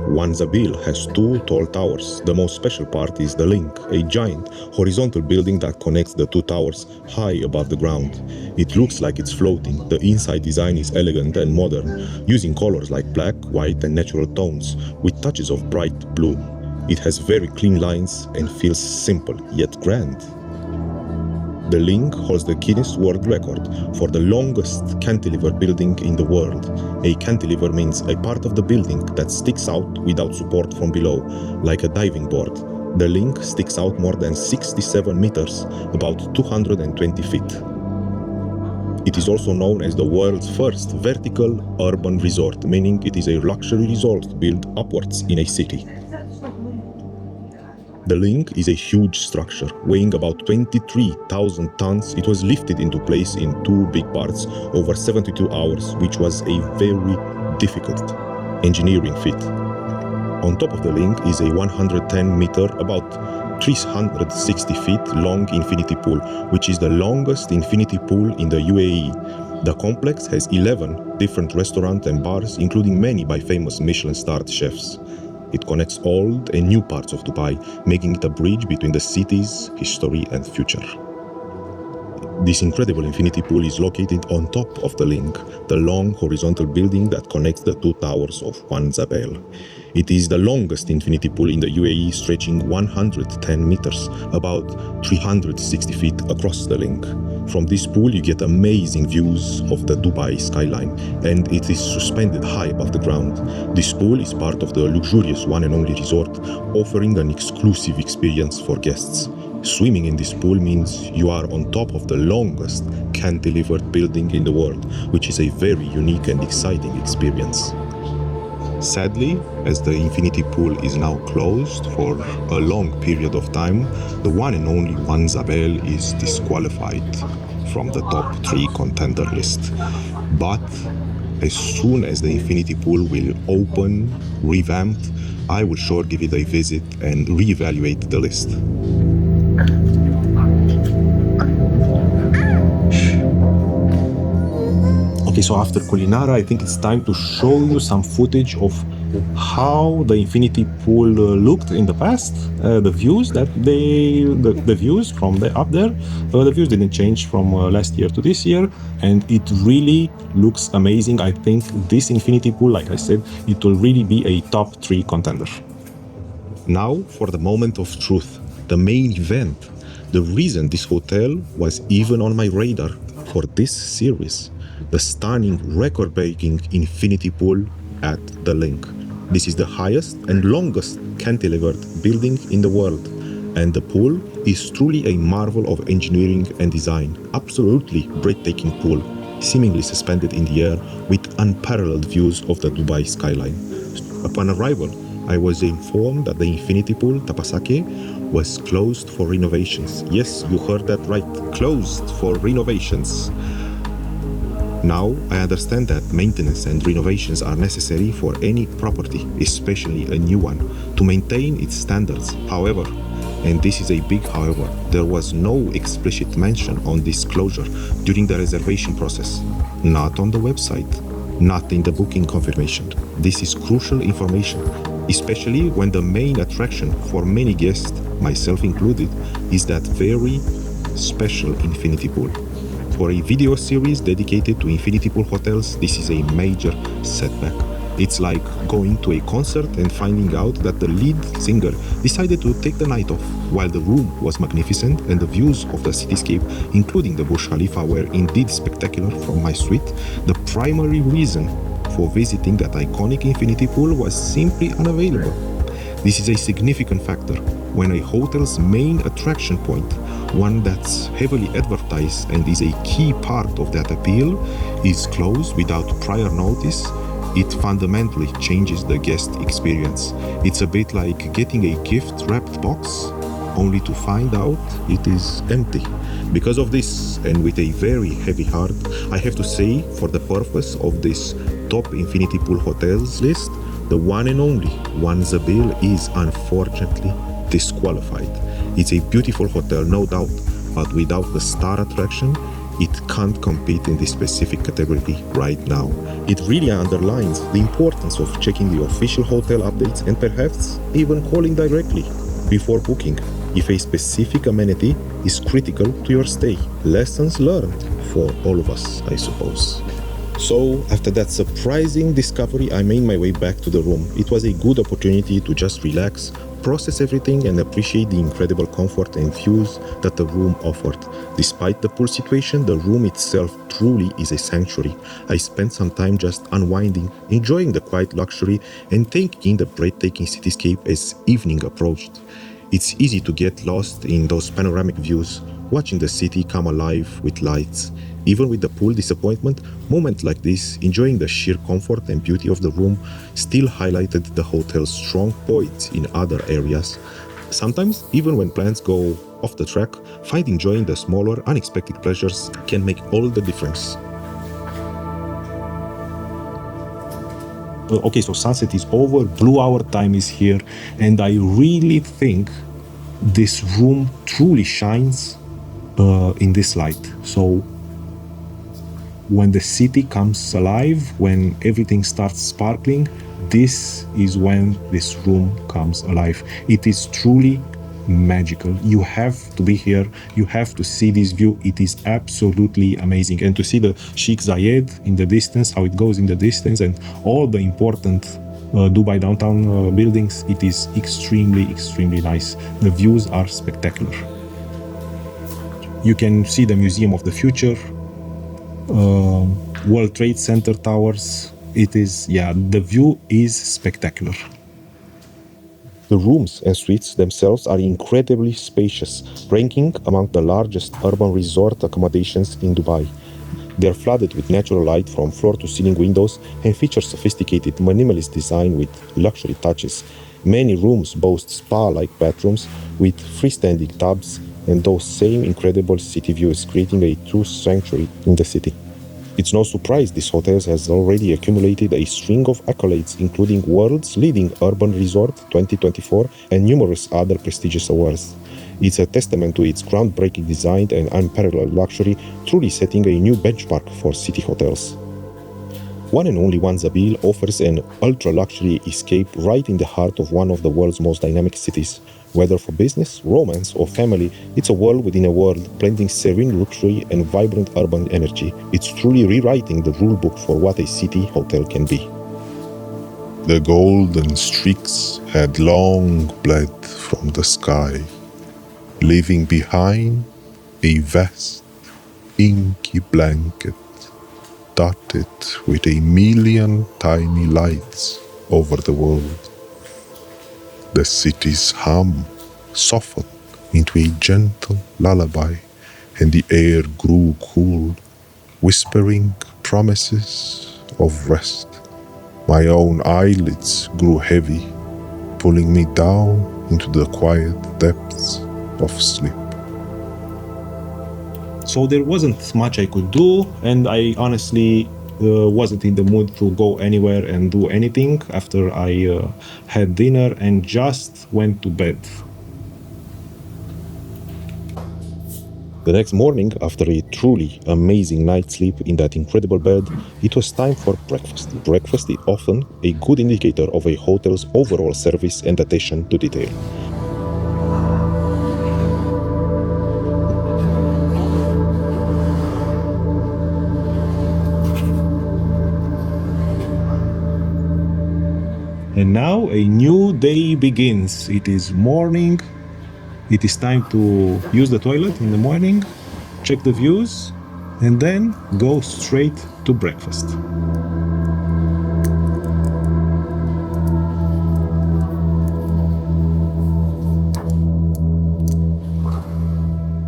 One Za'abeel has 2 tall towers. The most special part is the Link, a giant horizontal building that connects the 2 towers high above the ground. It looks like it's floating. The inside design is elegant and modern, using colors like black, white, and natural tones, with touches of bright blue. It has very clean lines and feels simple yet grand. The Link holds the Guinness World Record for the longest cantilever building in the world. A cantilever means a part of the building that sticks out without support from below, like a diving board. The Link sticks out more than 67 meters, about 220 feet. It is also known as the world's first vertical urban resort, meaning it is a luxury resort built upwards in a city. The Link is a huge structure, weighing about 23,000 tons. It was lifted into place in two big parts over 72 hours, which was a very difficult engineering feat. On top of the Link is a 110-meter, about 360 feet long infinity pool, which is the longest infinity pool in the UAE. The complex has 11 different restaurants and bars, including many by famous Michelin-starred chefs. It connects old and new parts of Dubai, making it a bridge between the city's history and future. This incredible infinity pool is located on top of the Link, the long horizontal building that connects the two towers of One Za'abeel. It is the longest infinity pool in the UAE, stretching 110 meters, about 360 feet across the Link. From this pool, you get amazing views of the Dubai skyline, and it is suspended high above the ground. This pool is part of the luxurious One&Only resort, offering an exclusive experience for guests. Swimming in this pool means you are on top of the longest cantilevered building in the world, which is a very unique and exciting experience. Sadly, as the infinity pool is now closed for a long period of time, the One&Only One Za'abeel is disqualified from the top 3 contender list. But as soon as the infinity pool will open, revamped, I will sure give it a visit and reevaluate the list. Okay, so after Culinara, I think it's time to show you some footage of how the infinity pool looked in the past. The views the views from up there, the views didn't change from last year to this year, and it really looks amazing. I think this infinity pool, like I said, it will really be a top 3 contender. Now for the moment of truth, the main event, the reason this hotel was even on my radar for this series. The stunning record-breaking infinity pool at the Link. This is the highest and longest cantilevered building in the world, and the pool is truly a marvel of engineering and design. Absolutely breathtaking pool, seemingly suspended in the air with unparalleled views of the Dubai skyline. Upon arrival, I was informed that the infinity pool, Tapasake, was closed for renovations. Yes, you heard that right, closed for renovations. Now, I understand that maintenance and renovations are necessary for any property, especially a new one, to maintain its standards. However, and this is a big however, there was no explicit mention on this closure during the reservation process. Not on the website, not in the booking confirmation. This is crucial information, especially when the main attraction for many guests, myself included, is that very special infinity pool. For a video series dedicated to infinity pool hotels, this is a major setback. It's like going to a concert and finding out that the lead singer decided to take the night off. While the room was magnificent and the views of the cityscape, including the Burj Khalifa, were indeed spectacular from my suite, the primary reason for visiting that iconic infinity pool was simply unavailable. This is a significant factor when a hotel's main attraction point, one that's heavily advertised and is a key part of that appeal, is closed without prior notice. It fundamentally changes the guest experience. It's a bit like getting a gift-wrapped box only to find out it is empty. Because of this, and with a very heavy heart, I have to say, for the purpose of this top infinity pool hotels list, the One&Only One Za'abeel is unfortunately disqualified. It's a beautiful hotel, no doubt, but without the star attraction, it can't compete in this specific category right now. It really underlines the importance of checking the official hotel updates and perhaps even calling directly before booking if a specific amenity is critical to your stay. Lessons learned for all of us, I suppose. So, after that surprising discovery, I made my way back to the room. It was a good opportunity to just relax, process everything and appreciate the incredible comfort and views that the room offered. Despite the poor situation, the room itself truly is a sanctuary. I spent some time just unwinding, enjoying the quiet luxury, and taking in the breathtaking cityscape as evening approached. It's easy to get lost in those panoramic views, watching the city come alive with lights. Even with the pool disappointment, moments like this, enjoying the sheer comfort and beauty of the room, still highlighted the hotel's strong points in other areas. Sometimes, even when plans go off the track, finding joy in the smaller, unexpected pleasures can make all the difference. Okay, so sunset is over, blue hour time is here, and I really think this room truly shines in this light. So when the city comes alive, when everything starts sparkling, this is when this room comes alive. It is truly magical. You have to be here. You have to see this view. It is absolutely amazing. And to see the Sheikh Zayed in the distance, how it goes in the distance, and all the important Dubai downtown buildings, it is extremely, extremely nice. The views are spectacular. You can see the Museum of the Future, World Trade Center towers. It is, yeah, the view is spectacular. The rooms and suites themselves are incredibly spacious, ranking among the largest urban resort accommodations in Dubai. They are flooded with natural light from floor-to-ceiling windows and feature sophisticated minimalist design with luxury touches. Many rooms boast spa-like bathrooms with freestanding tubs and those same incredible city views, creating a true sanctuary in the city. It's no surprise this hotel has already accumulated a string of accolades, including World's Leading Urban Resort 2024 and numerous other prestigious awards. It's a testament to its groundbreaking design and unparalleled luxury, truly setting a new benchmark for city hotels. One&Only One Za'abeel offers an ultra-luxury escape right in the heart of one of the world's most dynamic cities. Whether for business, romance, or family, it's a world within a world, blending serene luxury and vibrant urban energy. It's truly rewriting the rulebook for what a city hotel can be. The golden streaks had long bled from the sky, leaving behind a vast, inky blanket dotted with a million tiny lights over the world. The city's hum softened into a gentle lullaby, and the air grew cool, whispering promises of rest. My own eyelids grew heavy, pulling me down into the quiet depths of sleep. So there wasn't much I could do, and I honestly wasn't in the mood to go anywhere and do anything after I had dinner and just went to bed. The next morning, after a truly amazing night's sleep in that incredible bed, it was time for breakfast. Breakfast is often a good indicator of a hotel's overall service and attention to detail. And now a new day begins. It is morning. It is time to use the toilet in the morning, check the views, and then go straight to breakfast.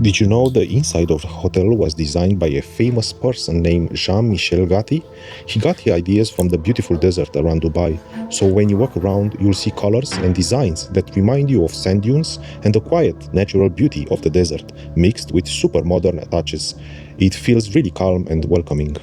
Did you know the inside of the hotel was designed by a famous person named Jean-Michel Gatti? He got the ideas from the beautiful desert around Dubai. So when you walk around, you'll see colors and designs that remind you of sand dunes and the quiet, natural beauty of the desert, mixed with super modern touches. It feels really calm and welcoming.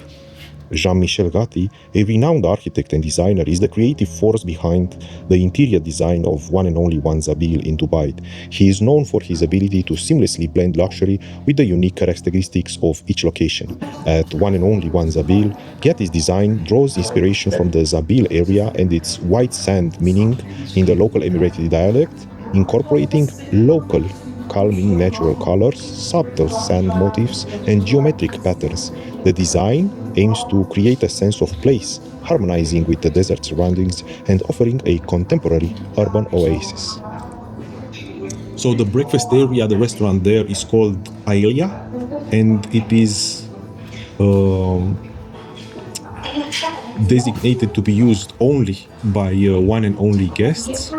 Jean-Michel Gatti, a renowned architect and designer, is the creative force behind the interior design of One&Only One Za'abeel in Dubai. He is known for his ability to seamlessly blend luxury with the unique characteristics of each location. At One&Only One Za'abeel, Gatti's design draws inspiration from the Za'abeel area and its white sand meaning in the local Emirati dialect, incorporating local calming natural colors, subtle sand motifs, and geometric patterns. The design aims to create a sense of place, harmonizing with the desert surroundings and offering a contemporary urban oasis. So the breakfast area, the restaurant there is called Aelia, and it is designated to be used only by one and only guests.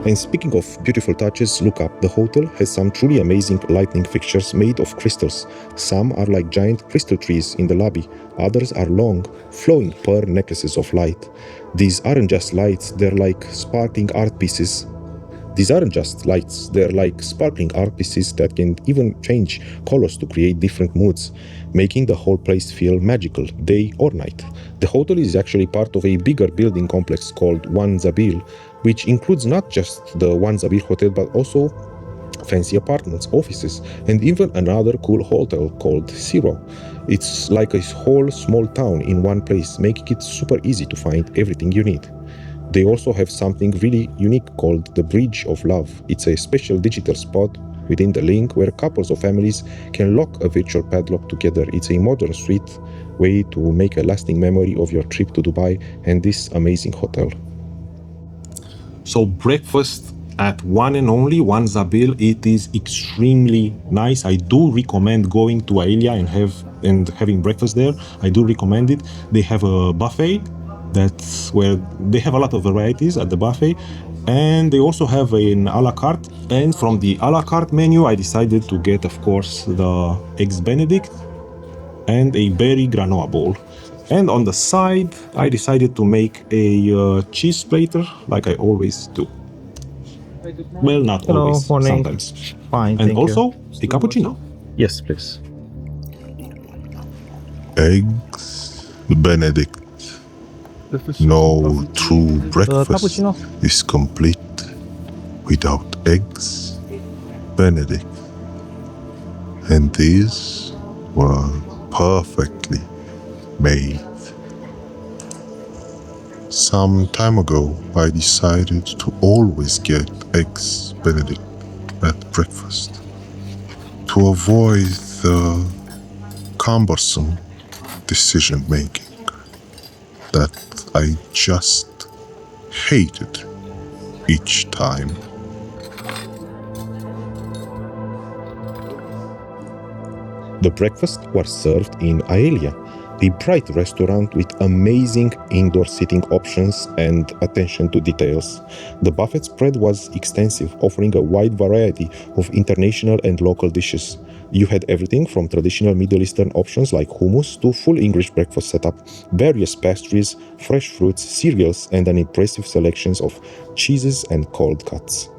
And speaking of beautiful touches, look up. The hotel has some truly amazing lighting fixtures made of crystals. Some are like giant crystal trees in the lobby. Others are long, flowing pearl necklaces of light. These aren't just lights, they're like sparkling art pieces. These aren't just lights, they're like sparkling art pieces that can even change colors to create different moods, making the whole place feel magical, day or night. The hotel is actually part of a bigger building complex called One Za'abeel, which includes not just the One Za'abeel hotel but also fancy apartments, offices, and even another cool hotel called Zero. It's like a whole small town in one place, making it super easy to find everything you need. They also have something really unique called the Bridge of Love. It's a special digital spot within the link where couples or families can lock a virtual padlock together. It's a modern, sweet way to make a lasting memory of your trip to Dubai and this amazing hotel. So breakfast at One and Only One Za'abeel, it is extremely nice. I do recommend going to Aelia and having breakfast there. I do recommend it. They have a buffet. That's where they have a lot of varieties at the buffet, and they also have an a la carte. And from the a la carte menu, I decided to get, of course, the eggs Benedict and a berry granola bowl. And on the side, I decided to make a cheese platter, like I always do. Well, not Hello, always, morning. sometimes. Fine, And thank also you. a cappuccino. Yes, please. Eggs Benedict. No true breakfast cappuccino. is complete without eggs Benedict. And these were perfectly made. Some time ago, I decided to always get eggs Benedict at breakfast to avoid the cumbersome decision making that I just hated each time. The breakfast was served in Aelia, a bright restaurant with amazing indoor seating options and attention to details. The buffet spread was extensive, offering a wide variety of international and local dishes. You had everything from traditional Middle Eastern options like hummus to full English breakfast setup, various pastries, fresh fruits, cereals, and an impressive selections of cheeses and cold cuts.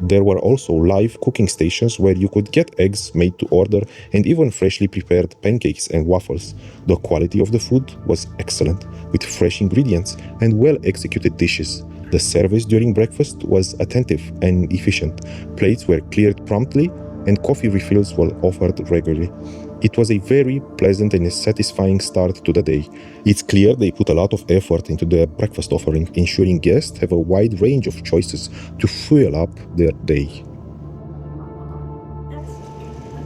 There were also live cooking stations where you could get eggs made to order and even freshly prepared pancakes and waffles. The quality of the food was excellent, with fresh ingredients and well-executed dishes. The service during breakfast was attentive and efficient. Plates were cleared promptly and coffee refills were offered regularly. It was a very pleasant and satisfying start to the day. It's clear they put a lot of effort into their breakfast offering, ensuring guests have a wide range of choices to fuel up their day.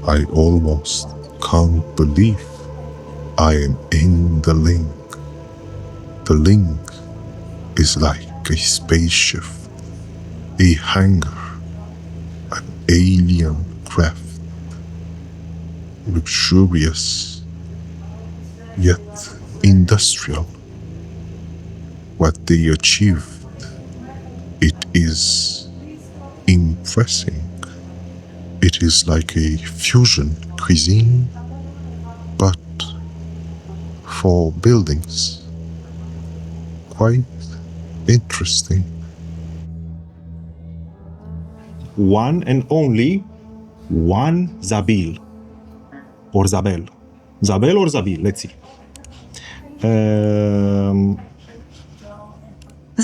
I almost can't believe I am in the Link. The Link is like a spaceship, a hangar, an alien craft, luxurious yet industrial. What they achieved, it is impressive. It is like a fusion cuisine, but for buildings. Quite interesting. One and only One Za'abeel. Or Za'abeel. Za'abeel or Za'abeel, let's see.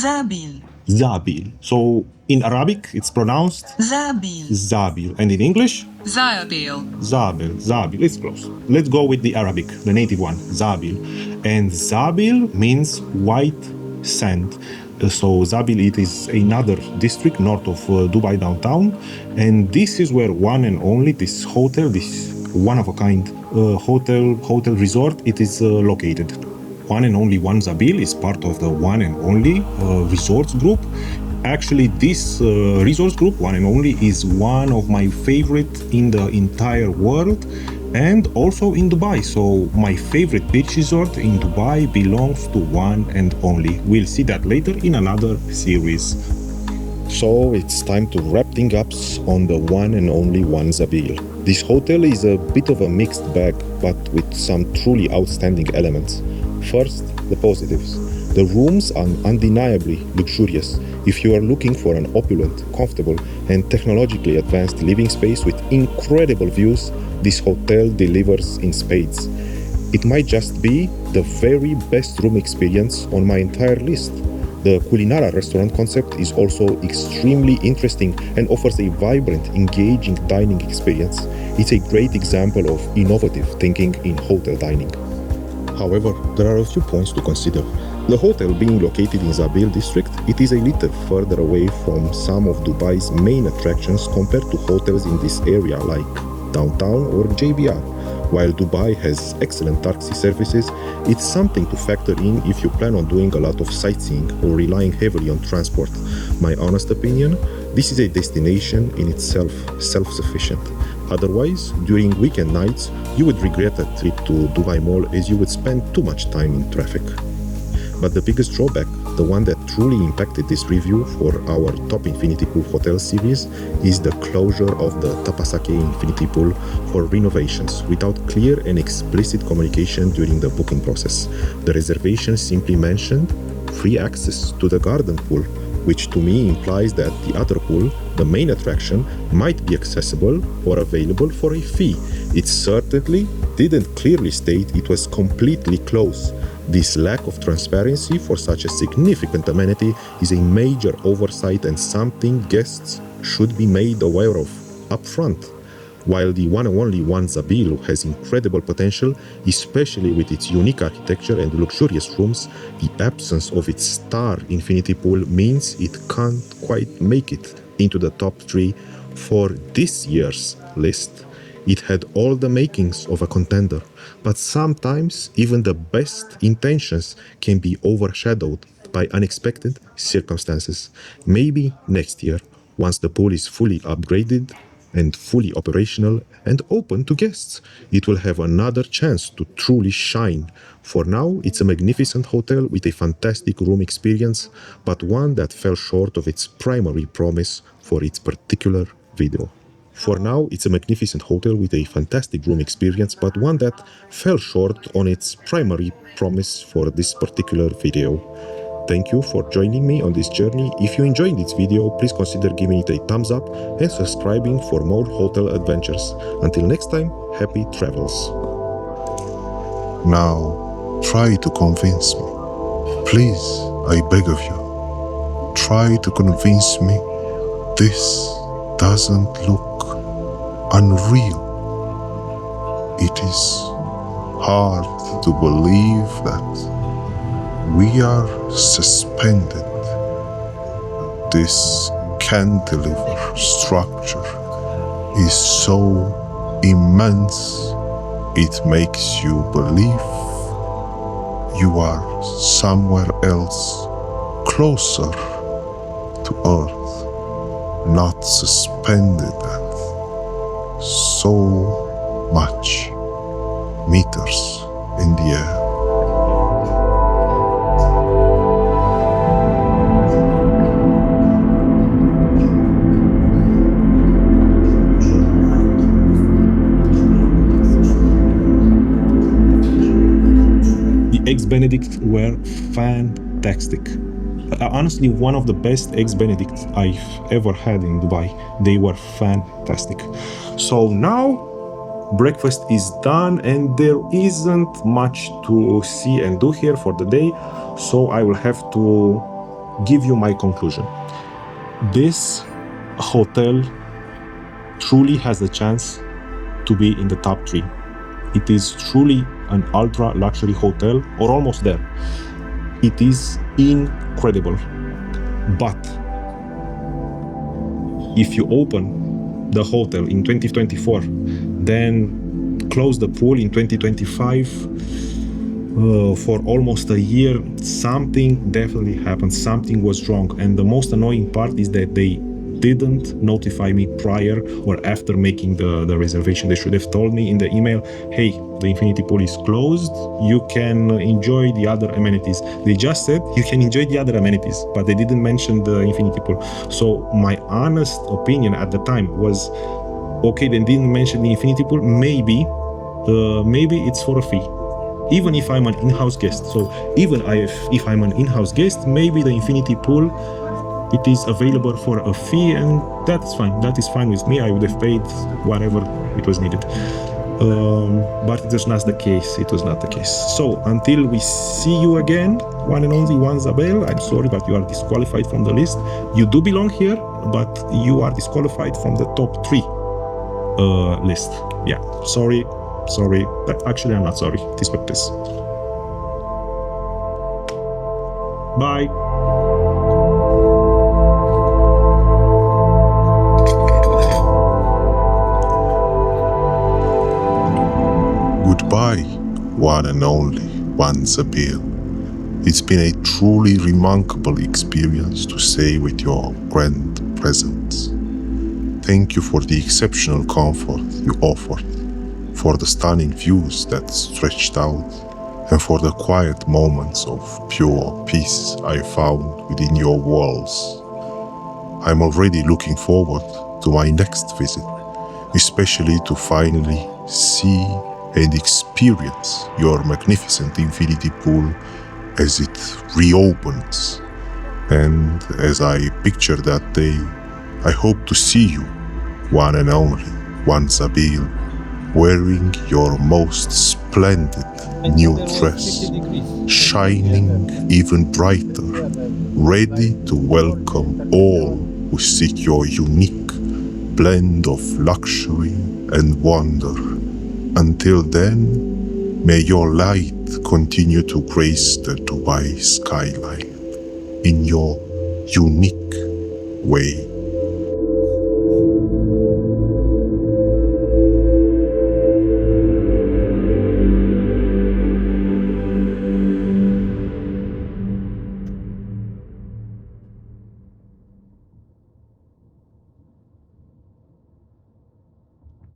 Za'abeel. Za'abeel. So in Arabic, it's pronounced Za'abeel. Za'abeel. And in English? Za'abeel. Za'abeel. Za'abeel. It's close. Let's go with the Arabic, the native one, Za'abeel. And Za'abeel means white sand. So Za'abeel, it is another district north of Dubai downtown. And this is where One and Only, this hotel, this one of a kind hotel resort it is located. One and Only One Za'abeel is part of the One and Only Resorts group. Actually, this resorts group, One and Only, is one of my favorite in the entire world and also in Dubai. So my favorite beach resort in Dubai belongs to One and Only. We'll see that later in another series. So it's time to wrap things up on the One and Only One Za'abeel. This hotel is a bit of a mixed bag, but with some truly outstanding elements. First, the positives. The rooms are undeniably luxurious. If you are looking for an opulent, comfortable, and technologically advanced living space with incredible views, this hotel delivers in spades. It might just be the very best room experience on my entire list. The Culinara restaurant concept is also extremely interesting and offers a vibrant, engaging dining experience. It's a great example of innovative thinking in hotel dining. However, there are a few points to consider. The hotel being located in Za'abeel district, it is a little further away from some of Dubai's main attractions compared to hotels in this area like downtown or JBR. While Dubai has excellent taxi services, it's something to factor in if you plan on doing a lot of sightseeing or relying heavily on transport. My honest opinion, this is a destination in itself, self-sufficient. Otherwise, during weekend nights, you would regret a trip to Dubai Mall as you would spend too much time in traffic. But the biggest drawback, the one that truly impacted this review for our Top Infinity Pool Hotel series, is the closure of the Tapasake Infinity Pool for renovations without clear and explicit communication during the booking process. The reservation simply mentioned free access to the garden pool, which to me implies that the other pool, the main attraction, might be accessible or available for a fee. It certainly didn't clearly state it was completely closed. This lack of transparency for such a significant amenity is a major oversight and something guests should be made aware of upfront. While the One and Only One Za'abeel has incredible potential, especially with its unique architecture and luxurious rooms, the absence of its star infinity pool means it can't quite make it into the top 3 for this year's list. It had all the makings of a contender, but sometimes even the best intentions can be overshadowed by unexpected circumstances. Maybe next year, once the pool is fully upgraded and fully operational and open to guests, it will have another chance to truly shine. For now, it's a magnificent hotel with a fantastic room experience, but one that fell short of its primary promise for its particular video. For now, it's a magnificent hotel with a fantastic room experience, but one that fell short on its primary promise for this particular video. Thank you for joining me on this journey. If you enjoyed this video, please consider giving it a thumbs up and subscribing for more hotel adventures. Until next time, happy travels. Now, try to convince me. Please, I beg of you. Try to convince me this doesn't look unreal. It is hard to believe that we are suspended. This cantilever structure is so immense, it makes you believe you are somewhere else, closer to Earth, not suspended at so much meters in the air. Eggs Benedict were fantastic. Honestly, one of the best Eggs Benedict I've ever had in Dubai. They were fantastic. So now breakfast is done and there isn't much to see and do here for the day, so I will have to give you my conclusion. This hotel truly has a chance to be in the top 3. It is truly an ultra luxury hotel, or almost there. It is incredible. But if you open the hotel in 2024, then closed the pool in 2025. For almost a year, something definitely happened. Something was wrong. And the most annoying part is that they didn't notify me prior or after making the reservation. They should have told me in the email, hey, the infinity pool is closed. You can enjoy the other amenities. They just said you can enjoy the other amenities, but they didn't mention the infinity pool. So my honest opinion at the time was, okay, they didn't mention the infinity pool. Maybe it's for a fee. Even if I'm an in-house guest. So even if I'm an in-house guest, maybe the infinity pool, it is available for a fee, and that's fine. That is fine with me. I would have paid whatever it was needed. But it was not the case. It was not the case. So until we see you again, One and Only One Za'abeel, I'm sorry, but you are disqualified from the list. You do belong here, but you are disqualified from the top 3 list. Yeah, sorry. Actually, I'm not sorry. It is what it is. Bye. Goodbye, One and Only One Za'abeel. It's been a truly remarkable experience to stay with your grand presence. Thank you for the exceptional comfort you offered, for the stunning views that stretched out, and for the quiet moments of pure peace I found within your walls. I'm already looking forward to my next visit, especially to finally see and experience your magnificent infinity pool as it reopens. And as I picture that day, I hope to see you, One and Only One Za'abeel, wearing your most splendid new dress, shining even brighter, ready to welcome all who seek your unique blend of luxury and wonder. Until then, may your light continue to grace the Dubai skyline in your unique way.